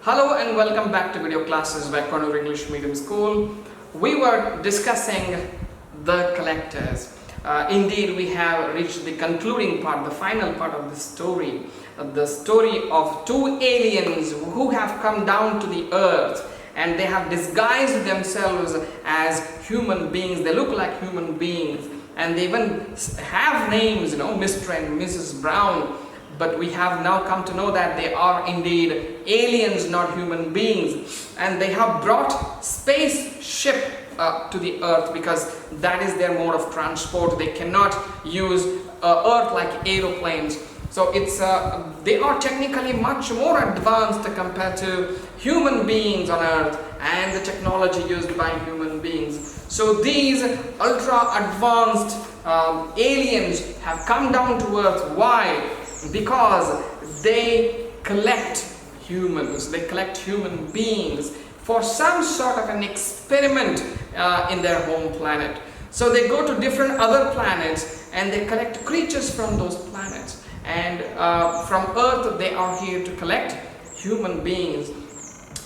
Hello and welcome back to video classes by Konnur English Medium School. We were discussing the collectors. Indeed, we have reached the concluding part, the final part of the story of two aliens who have come down to the earth and they have disguised themselves as human beings. They look like human beings and they even have names, Mr. and Mrs. Brown. But we have now come to know that they are indeed aliens, not human beings. And they have brought spaceship to the earth because that is their mode of transport. They cannot use earth like aeroplanes. So they are technically much more advanced compared to human beings on earth and the technology used by human beings. So these ultra advanced aliens have come down to earth. Why? Because they collect humans, they collect human beings for some sort of an experiment in their home planet. So they go to different other planets and they collect creatures from those planets. And from Earth they are here to collect human beings.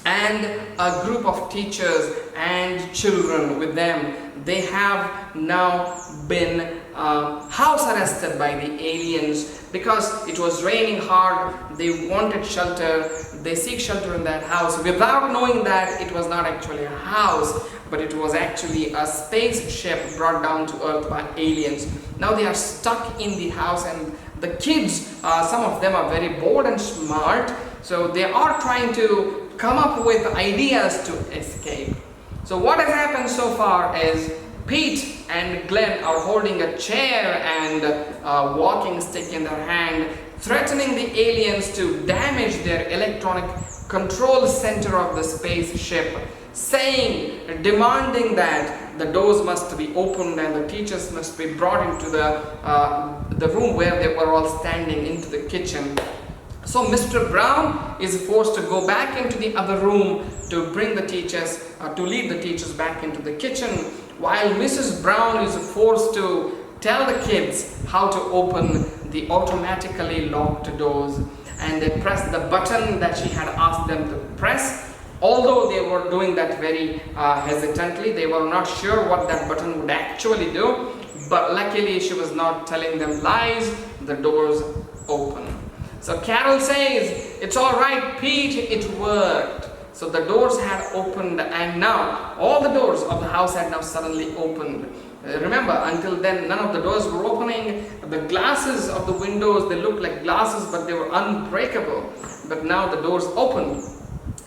And a group of teachers and children with them, they have now been house arrested by the aliens because it was raining hard. They wanted shelter. They seek shelter in that house without knowing that it was not actually a house, but it was actually a spaceship brought down to earth by aliens. Now they are stuck in the house, and the kids, some of them are very bold and smart, so they are trying to come up with ideas to escape. So what has happened so far is Pete and Glenn are holding a chair and a walking stick in their hand, threatening the aliens to damage their electronic control center of the spaceship, demanding that the doors must be opened and the teachers must be brought into the room where they were all standing, into the kitchen. So Mr. Brown is forced to go back into the other room to bring the teachers, to lead the teachers back into the kitchen, while Mrs. Brown is forced to tell the kids how to open the automatically locked doors. And they press the button that she had asked them to press. Although they were doing that very hesitantly, they were not sure what that button would actually do. But luckily she was not telling them lies. The doors open. So Carol says, "It's all right, Pete, it worked." So the doors had opened, and now all the doors of the house had now suddenly opened. Remember, until then none of the doors were opening. The glasses of the windows, they looked like glasses, but they were unbreakable. But now the doors opened.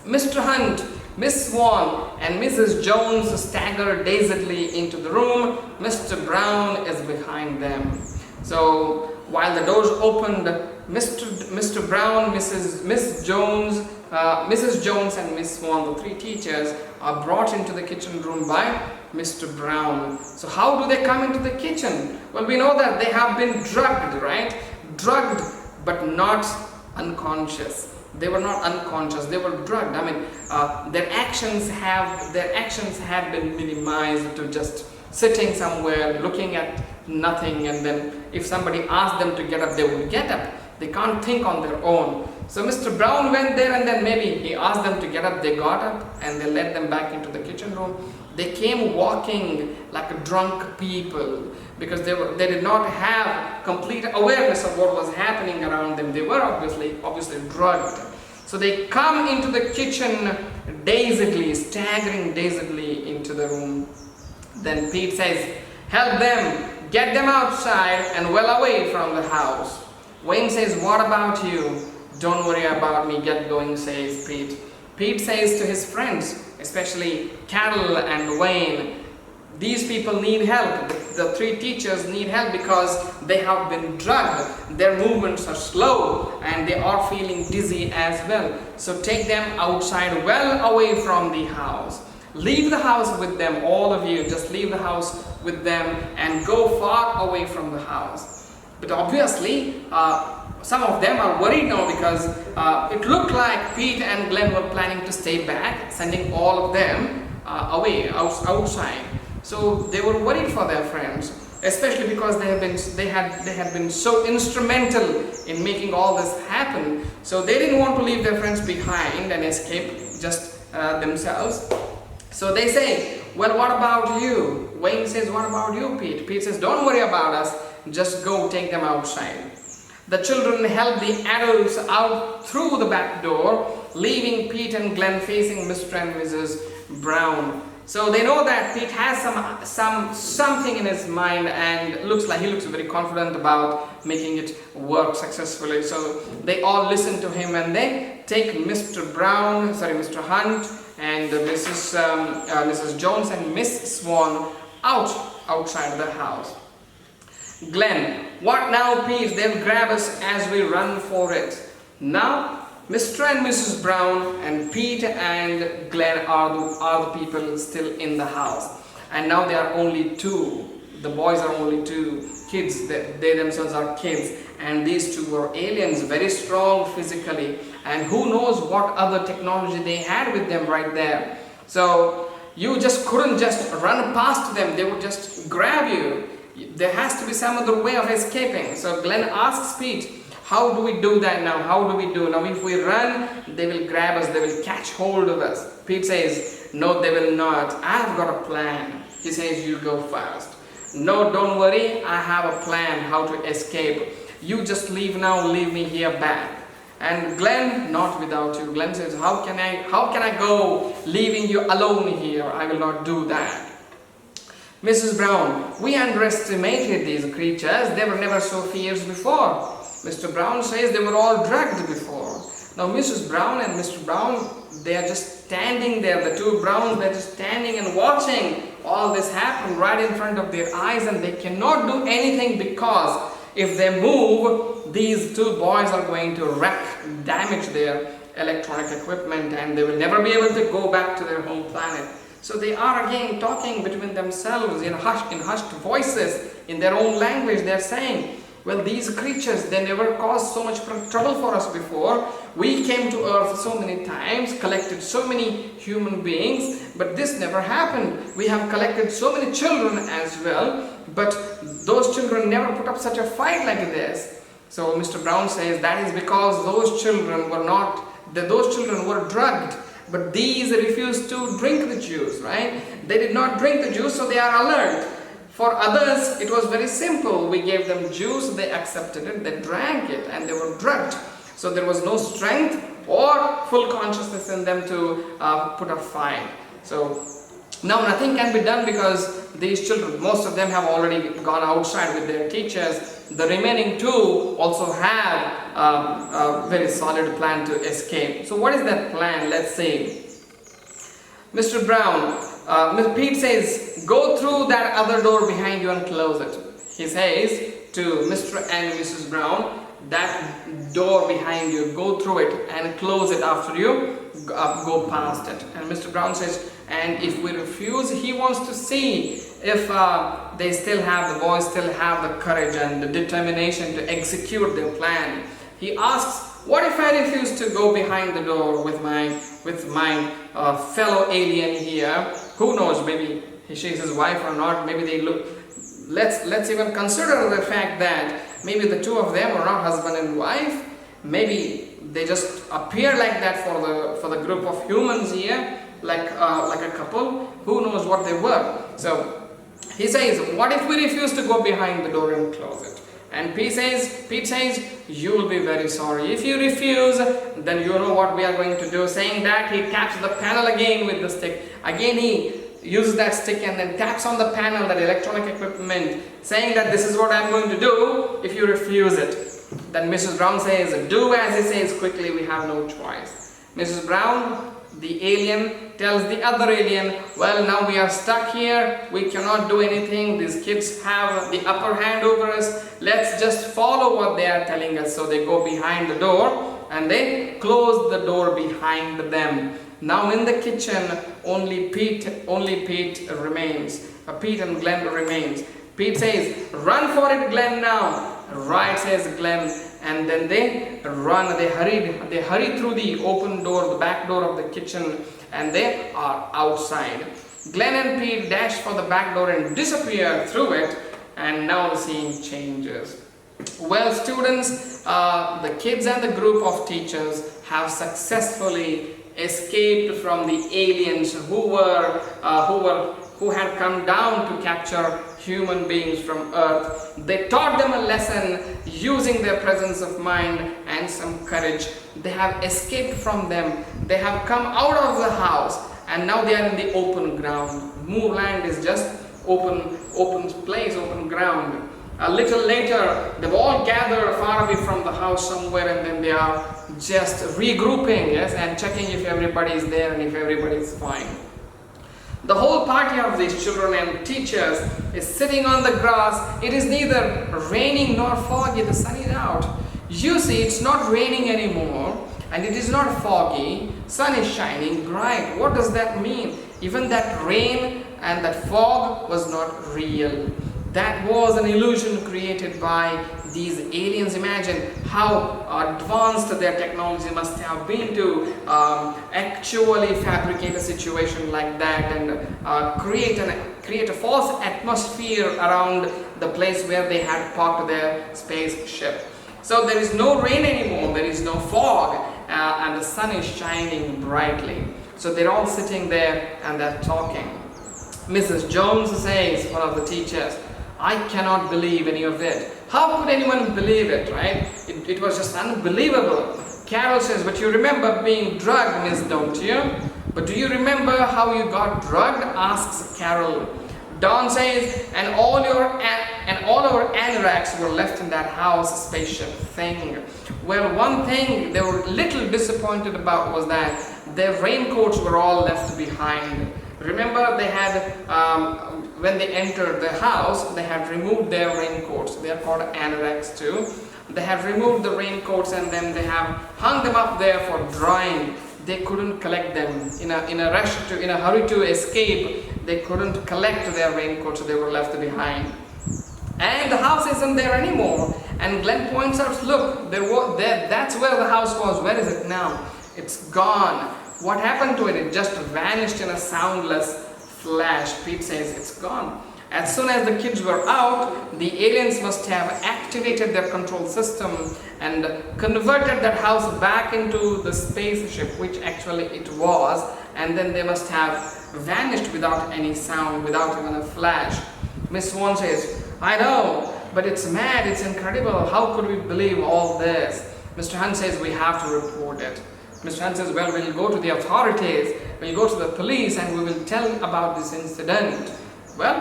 Mr. Hunt, Miss Swan and Mrs. Jones stagger dazedly into the room. Mr. Brown is behind them. So while the doors opened, Mr. Brown, Mrs. Jones and Miss Swan, the three teachers, are brought into the kitchen room by Mr. Brown. So how do they come into the kitchen? Well, we know that they have been drugged, right? Drugged, but not unconscious. They were not unconscious, they were drugged. I mean, their actions have been minimized to just sitting somewhere looking at nothing, and then if somebody asked them to get up, they would get up. They can't think on their own. So Mr. Brown went there, and then maybe he asked them to get up. They got up and they led them back into the kitchen room. They came walking like drunk people because they did not have complete awareness of what was happening around them. They were obviously drugged. So they come into the kitchen dazedly, staggering dazedly into the room. Then Pete says, "Help them, get them outside and well away from the house." Wayne says, "What about you?" "Don't worry about me, get going," says Pete. Pete says to his friends, especially Carol and Wayne, these people need help. The three teachers need help because they have been drugged. Their movements are slow and they are feeling dizzy as well. So take them outside well away from the house. Leave the house with them, all of you. Just leave the house with them and go far away from the house. But obviously, some of them are worried now because it looked like Pete and Glenn were planning to stay back, sending all of them away, outside. So they were worried for their friends. especially because they had been so instrumental in making all this happen. So they didn't want to leave their friends behind and escape just themselves. So they say, well, what about you? Wayne says, what about you, Pete? Pete says, don't worry about us, just go take them outside. The children help the adults out through the back door, leaving Pete and Glenn facing Mr. and Mrs. Brown. So they know that Pete has something in his mind, and he looks very confident about making it work successfully. So they all listen to him, and they take Mr. Hunt and Mrs. Jones and Miss Swan outside the house. Glenn, what now, Pete? They'll grab us as we run for it. Now, Mr. and Mrs. Brown and Pete and Glenn are the people still in the house. And now they are only two. The boys are only two kids. They themselves are kids. And these two were aliens, very strong physically. And who knows what other technology they had with them right there. So you just couldn't just run past them. They would just grab you. There has to be some other way of escaping. So Glenn asks Pete, how do we do that now? How do we do? Now if we run, they will grab us, they will catch hold of us. Pete says, no, they will not. I've got a plan. He says, you go first. No, don't worry, I have a plan how to escape. You just leave now, leave me here back. And Glenn, not without you. Glenn says, how can I go leaving you alone here? I will not do that. Mrs. Brown, we underestimated these creatures. They were never so fierce before. Mr. Brown says they were all drugged before. Now Mrs. Brown and Mr. Brown, they are just standing there. The two Browns, they're just standing and watching all this happen right in front of their eyes, and they cannot do anything because if they move, these two boys are going to damage their electronic equipment, and they will never be able to go back to their home planet. So they are again talking between themselves in hushed voices in their own language. They're saying, well, these creatures, they never caused so much trouble for us before. We came to Earth so many times, collected so many human beings, but this never happened. We have collected so many children as well, but those children never put up such a fight like this. So Mr. Brown says that is because those children were drugged. But these refused to drink the juice, right? They did not drink the juice, so they are alert. For others, it was very simple. We gave them juice, they accepted it, they drank it, and they were drugged. So there was no strength or full consciousness in them to put a fight. So now nothing can be done because these children, most of them have already gone outside with their teachers. The remaining two also have a very solid plan to escape. So what is that plan? Let's see. Mr. Brown, Pete says, go through that other door behind you and close it. He says to Mr. and Mrs. Brown, that door behind you, go through it and close it after you go past it. And Mr. Brown says, and if we refuse, he wants to see if the boys still have the courage and the determination to execute their plan. He asks, what if I refuse to go behind the door with my fellow alien here? Who knows, maybe she's his wife or not. Maybe they look. Let's even consider the fact that maybe the two of them are not husband and wife. Maybe they just appear like that for the group of humans here, like a couple. Who knows what they were? So he says, what if we refuse to go behind the door and close it? And Pete says, you will be very sorry. If you refuse, then you know what we are going to do. Saying that, he taps the panel again with the stick. Again, he uses that stick and then taps on the panel, that electronic equipment, saying that this is what I'm going to do if you refuse it. Then Mrs. Brown says, do as he says quickly, we have no choice. Mrs. Brown, the alien, tells the other alien, well, now we are stuck here, we cannot do anything, these kids have the upper hand over us, let's just follow what they are telling us. So they go behind the door and they close the door behind them. Now in the kitchen, only Pete remains. Pete and Glenn remains. Pete says, run for it, Glenn, now. Right, says Glenn. And then they run, they hurry through the open door, the back door of the kitchen, and they are outside. Glenn and Pete dash for the back door and disappear through it, and now the scene changes. Well, students, the kids and the group of teachers have successfully escaped from the aliens who had come down to capture human beings from Earth. They taught them a lesson using their presence of mind and some courage. They have escaped from them. They have come out of the house, and now they are in the open ground. Move land is just open place, open ground. A little later, they've all gathered far away from the house somewhere, and then they are just regrouping, yes, and checking if everybody is there and if everybody is fine. The whole party of these children and teachers is sitting on the grass. It is neither raining nor foggy. The sun is out. You see, it's not raining anymore, and it is not foggy. Sun is shining bright. What does that mean? Even that rain and that fog was not real. That was an illusion created by these aliens. Imagine how advanced their technology must have been to actually fabricate a situation like that and create a false atmosphere around the place where they had parked their spaceship. So there is no rain anymore, there is no fog, and the sun is shining brightly. So they're all sitting there and they're talking. Mrs. Jones says, one of the teachers, "I cannot believe any of it." How could anyone believe it, right? It was just unbelievable. Carol says, "But you remember being drugged, miss, don't you?" "But do you remember how you got drugged?" asks Carol. Don says, and all our anoraks were left in that house spaceship thing. Well, one thing they were a little disappointed about was that their raincoats were all left behind. Remember, they had when they entered the house, they had removed their raincoats. They are called anoraks too. They have removed the raincoats and then they have hung them up there for drying. They couldn't collect them in a hurry to escape. They couldn't collect their raincoats, so they were left behind. And the house isn't there anymore. And Glenn points out, look, that's where the house was. Where is it now? It's gone. What happened to it? It just vanished in a soundless flash. Pete says it's gone. As soon as the kids were out, the aliens must have activated their control system and converted that house back into the spaceship, which actually it was, and then they must have vanished without any sound, without even a flash. Miss Swan says, "I know, but it's mad, it's incredible. How could we believe all this?" Mr. Hunt says, "We have to report it." Mr. Hunt says, "Well, we'll go to the authorities, we'll go to the police, and we will tell about this incident." "Well,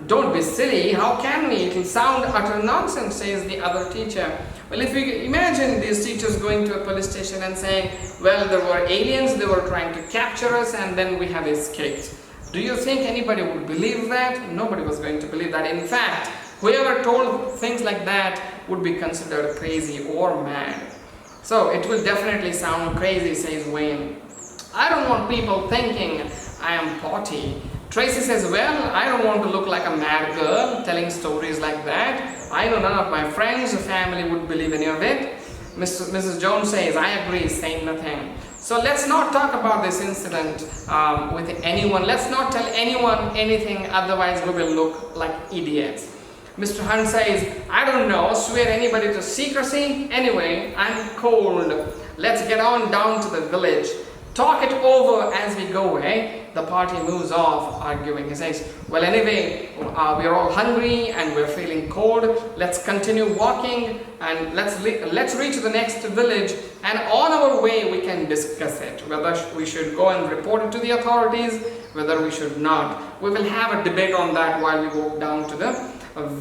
don't be silly, how can we? It will sound utter nonsense," says the other teacher. Well, if we imagine these teachers going to a police station and saying, "Well, there were aliens, they were trying to capture us, and then we have escaped." Do you think anybody would believe that? Nobody was going to believe that. In fact, whoever told things like that would be considered crazy or mad. So it will definitely sound crazy, says Wayne. "I don't want people thinking I am potty." Tracy says, "Well, I don't want to look like a mad girl telling stories like that. I know none of my friends or family would believe any of it." Mrs. Jones says, "I agree, saying nothing." So let's not talk about this incident with anyone. Let's not tell anyone anything, otherwise we will look like idiots. Mr. Hunt says, "I don't know, swear anybody to secrecy? Anyway, I'm cold. Let's get on down to the village. Talk it over as we go, eh?" The party moves off, arguing. He says, "Well, anyway, we're all hungry and we're feeling cold. Let's continue walking and let's reach the next village, and on our way we can discuss it, whether we should go and report it to the authorities, whether we should not. We will have a debate on that while we walk down to the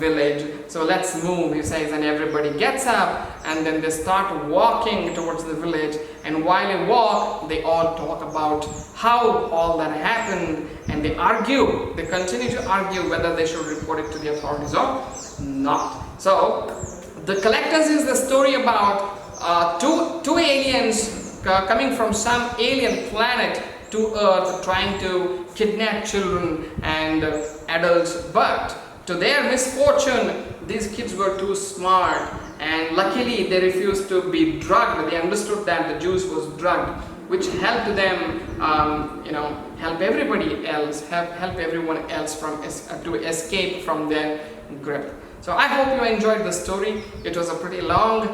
village. So let's move," he says, and everybody gets up and then they start walking towards the village, and while they walk, they all talk about how all that happened, and they continue to argue whether they should report it to the authorities or not. So the Collectors is the story about two aliens coming from some alien planet to Earth, trying to kidnap children and adults, but to their misfortune, these kids were too smart, and luckily they refused to be drugged. They understood that the juice was drugged, which helped them, help everybody else, help everyone else to escape from their grip. So I hope you enjoyed the story. It was a pretty long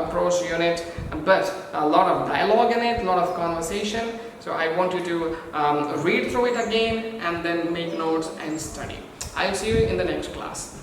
prose unit, but a lot of dialogue in it, a lot of conversation. So I want you to read through it again and then make notes and study. I'll see you in the next class.